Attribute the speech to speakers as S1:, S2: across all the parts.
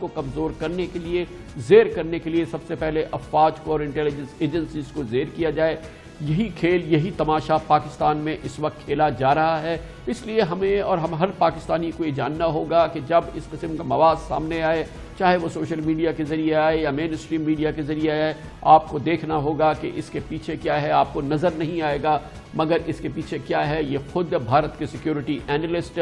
S1: को कमज़ोर करने के लिए, ज़ेर करने के लिए सबसे पहले अफवाज को और इंटेलिजेंस एजेंसीज को ज़ेर किया जाए। यही खेल, यही तमाशा पाकिस्तान में इस वक्त खेला जा रहा है। इसलिए हमें और हम हर पाकिस्तानी को ये जानना होगा कि जब इस किस्म का मवाद सामने आए, चाहे वो सोशल मीडिया के ज़रिए आए या मेन स्ट्रीम मीडिया के ज़रिए आए, आपको देखना होगा कि इसके पीछे क्या है। आपको नज़र नहीं आएगा, मगर इसके पीछे क्या है ये खुद भारत के सिक्योरिटी एनालिस्ट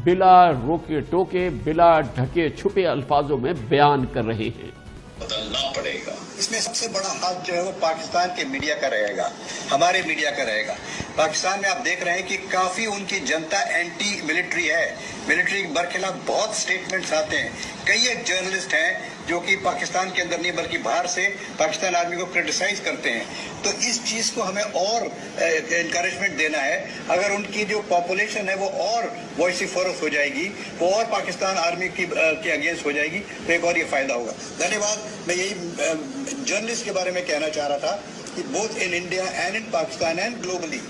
S1: बिला रोके टोके, बिला ढके छुपे अल्फाजों में बयान कर रहे हैं।
S2: बदलना पड़ेगा। इसमें सबसे बड़ा हाथ जो है वो पाकिस्तान के मीडिया का रहेगा, हमारे मीडिया का रहेगा। पाकिस्तान में आप देख रहे हैं कि काफी उनकी जनता एंटी मिलिट्री है, मिलिट्री के बरखिलाफ बहुत स्टेटमेंट्स आते हैं। कई एक जर्नलिस्ट हैं जो कि पाकिस्तान के अंदर नहीं बल्कि बाहर से पाकिस्तान आर्मी को क्रिटिसाइज करते हैं। तो इस चीज को हमें और एनकरेजमेंट देना है। अगर उनकी जो पॉपुलेशन है वो और वॉइसिफोरस हो जाएगी, वो और पाकिस्तान आर्मी के अगेंस्ट हो जाएगी, तो एक और ये फायदा होगा। धन्यवाद। मैं यही जर्नलिस्ट के बारे में कहना चाह रहा था कि both in India and in Pakistan and globally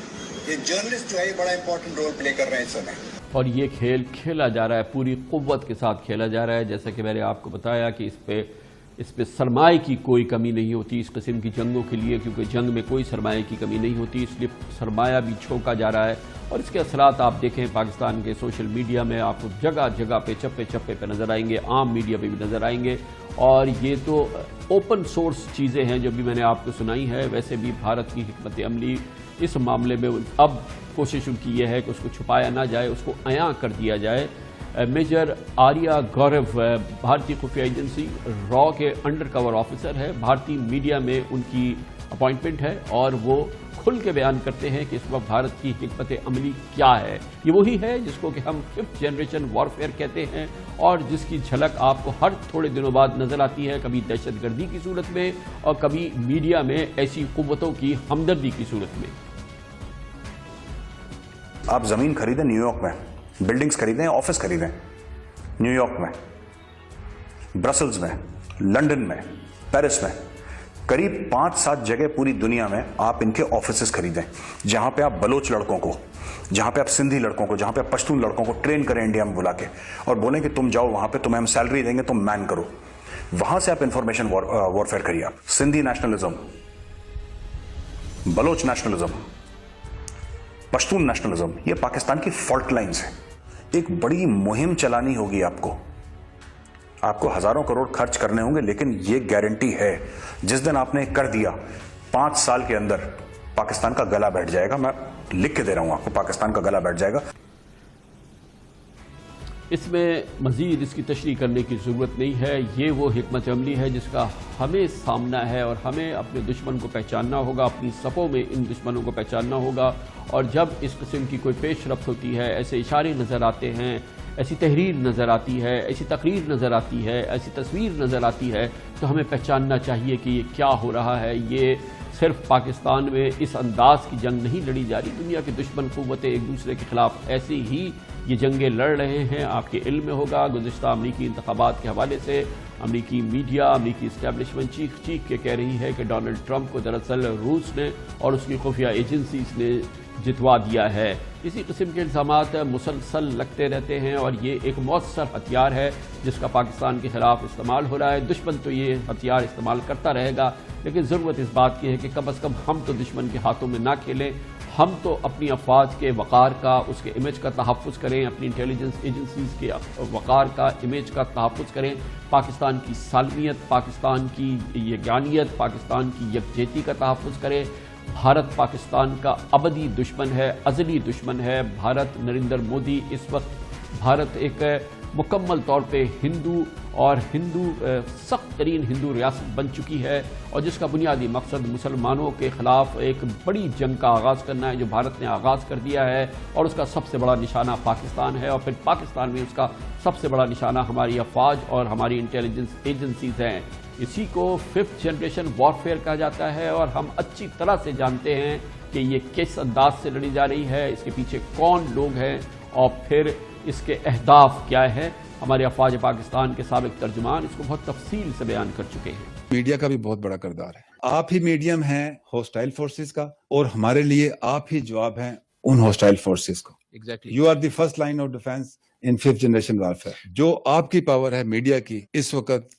S2: ये जर्नलिस्ट जो है बड़ा इंपॉर्टेंट रोल प्ले कर रहे हैं इस समय।
S1: और ये खेल खेला जा रहा है, पूरी कुव्वत के साथ खेला जा रहा है। जैसा कि मैंने आपको बताया कि इस पे सरमाए की कोई कमी नहीं होती इस किस्म की जंगों के लिए, क्योंकि जंग में कोई सरमाए की कमी नहीं होती, इसलिए सरमाया भी छोका जा रहा है। और इसके असरात आप देखें पाकिस्तान के सोशल मीडिया में आपको जगह जगह पे, चप्पे चप्पे पे नज़र आएंगे, आम मीडिया पे भी नज़र आएंगे। और ये तो ओपन सोर्स चीज़ें हैं जो भी मैंने आपको सुनाई है। वैसे भी भारत की हिकमत अमली इस मामले में अब कोशिश उनकी यह है कि उसको छुपाया ना जाए, उसको अयां कर दिया जाए। मेजर आर्या गौरव भारतीय खुफिया एजेंसी रॉ के अंडर कवर ऑफिसर है। भारतीय मीडिया में उनकी अपॉइंटमेंट है और वो खुल के बयान करते हैं कि इस वक्त भारत की हिकमत अमली क्या है। ये वही है जिसको कि हम 5th जनरेशन वॉरफेयर कहते हैं और जिसकी झलक आपको हर थोड़े दिनों बाद नजर आती है, कभी दहशतगर्दी की सूरत में और कभी मीडिया में ऐसी कुव्वतों की हमदर्दी की सूरत में।
S3: आप जमीन खरीदें न्यूयॉर्क में, बिल्डिंग्स खरीदें, ऑफिस खरीदें न्यूयॉर्क में, ब्रसल्स में, लंदन में, पेरिस में, करीब 5-7 जगह पूरी दुनिया में आप इनके ऑफिसेस खरीदें, जहां पे आप बलोच लड़कों को, जहां पे आप सिंधी लड़कों को, जहां पे आप पश्तून लड़कों को ट्रेन करें इंडिया में बुला के और बोलें कि तुम जाओ वहां पे, तुम्हें हम सैलरी देंगे, तुम मैन करो। वहां से आप इंफॉर्मेशन वॉरफेयर करिए। आप Sindhi nationalism, Baloch nationalism, Pashtun nationalism, ये पाकिस्तान की फॉल्ट लाइन्स हैं। एक बड़ी मुहिम चलानी होगी आपको हजारों करोड़ खर्च करने होंगे, लेकिन ये गारंटी है जिस दिन आपने कर दिया 5 साल के अंदर पाकिस्तान का गला बैठ जाएगा। मैं लिख के दे रहा हूं आपको, पाकिस्तान का गला बैठ जाएगा।
S1: इसमें मज़ीद इसकी तशरीह करने की ज़रूरत नहीं है। ये वो हिकमत अमली है जिसका हमें सामना है और हमें अपने दुश्मन को पहचानना होगा, अपनी सफ़ों में इन दुश्मनों को पहचानना होगा। और जब इस किस्म की कोई पेशरफ्त होती है, ऐसे इशारे नज़र आते हैं, ऐसी तहरीर नज़र आती है, ऐसी तकरीर नज़र आती है, ऐसी तस्वीर नज़र आती है, तो हमें पहचानना चाहिए कि ये क्या हो रहा है। ये सिर्फ पाकिस्तान में इस अंदाज की जंग नहीं लड़ी जा रही, दुनिया के दुश्मन क़ुव्वतें एक दूसरे के खिलाफ ऐसे ही ये जंगें लड़ रहे हैं। आपके इल्म में होगा गुज़िश्ता अमरीकी इंतखाबात के हवाले से अमरीकी मीडिया, अमरीकी इस्टेब्लिशमेंट चीख के कह रही है कि डोनाल्ड ट्रंप को दरअसल रूस ने और उसकी खुफिया एजेंसीज ने जितवा दिया है। इसी किस्म के इल्ज़ामात मुसलसल लगते रहते हैं और ये एक मौसर हथियार है जिसका पाकिस्तान के खिलाफ इस्तेमाल हो रहा है। दुश्मन तो ये हथियार इस्तेमाल करता रहेगा, लेकिन ज़रूरत इस बात की है कि कम अज़ कम हम तो दुश्मन के हाथों में ना खेलें। हम तो अपनी अफवाज के वक़ार का, उसके इमेज का तहफ़्फ़ुज़ करें, अपनी इंटेलिजेंस एजेंसीज़ के वक़ार का, इमेज का तहफ़्फ़ुज़ करें। पाकिस्तान की सालमियत, पाकिस्तान की यगानियत, पाकिस्तान की यकजहती का तहफ़्फ़ुज़ करें। भारत पाकिस्तान का अबदी दुश्मन है, अज़ली दुश्मन है। भारत, नरेंद्र मोदी, इस वक्त भारत एक मुकम्मल तौर पे हिंदू और सख्त तरीन हिंदू रियासत बन चुकी है और जिसका बुनियादी मकसद मुसलमानों के ख़िलाफ़ एक बड़ी जंग का आगाज़ करना है, जो भारत ने आगाज़ कर दिया है। और उसका सबसे बड़ा निशाना पाकिस्तान है और फिर पाकिस्तान में उसका सबसे बड़ा निशाना हमारी अफवाज और हमारी इंटेलिजेंस एजेंसीज़ हैं। इसी को 5th जनरेशन वॉरफेयर कहा जाता है और हम अच्छी तरह से जानते हैं कि ये किस अंदाज से लड़ी जा रही है, इसके पीछे कौन लोग हैं और फिर इसके अहदाफ क्या है। हमारे अफवाज पाकिस्तान के साबिक तर्जुमान इसको बहुत तफसील से बयान कर चुके हैं।
S4: मीडिया का भी बहुत बड़ा किरदार है। आप ही मीडियम हैं हॉस्टाइल फोर्सेस का और हमारे लिए आप ही जवाब हैं उन हॉस्टाइल फोर्सेस को।
S1: Exactly.
S4: You are the first line of defence in 5th generation warfare. जो आपकी पावर है मीडिया की इस वक्त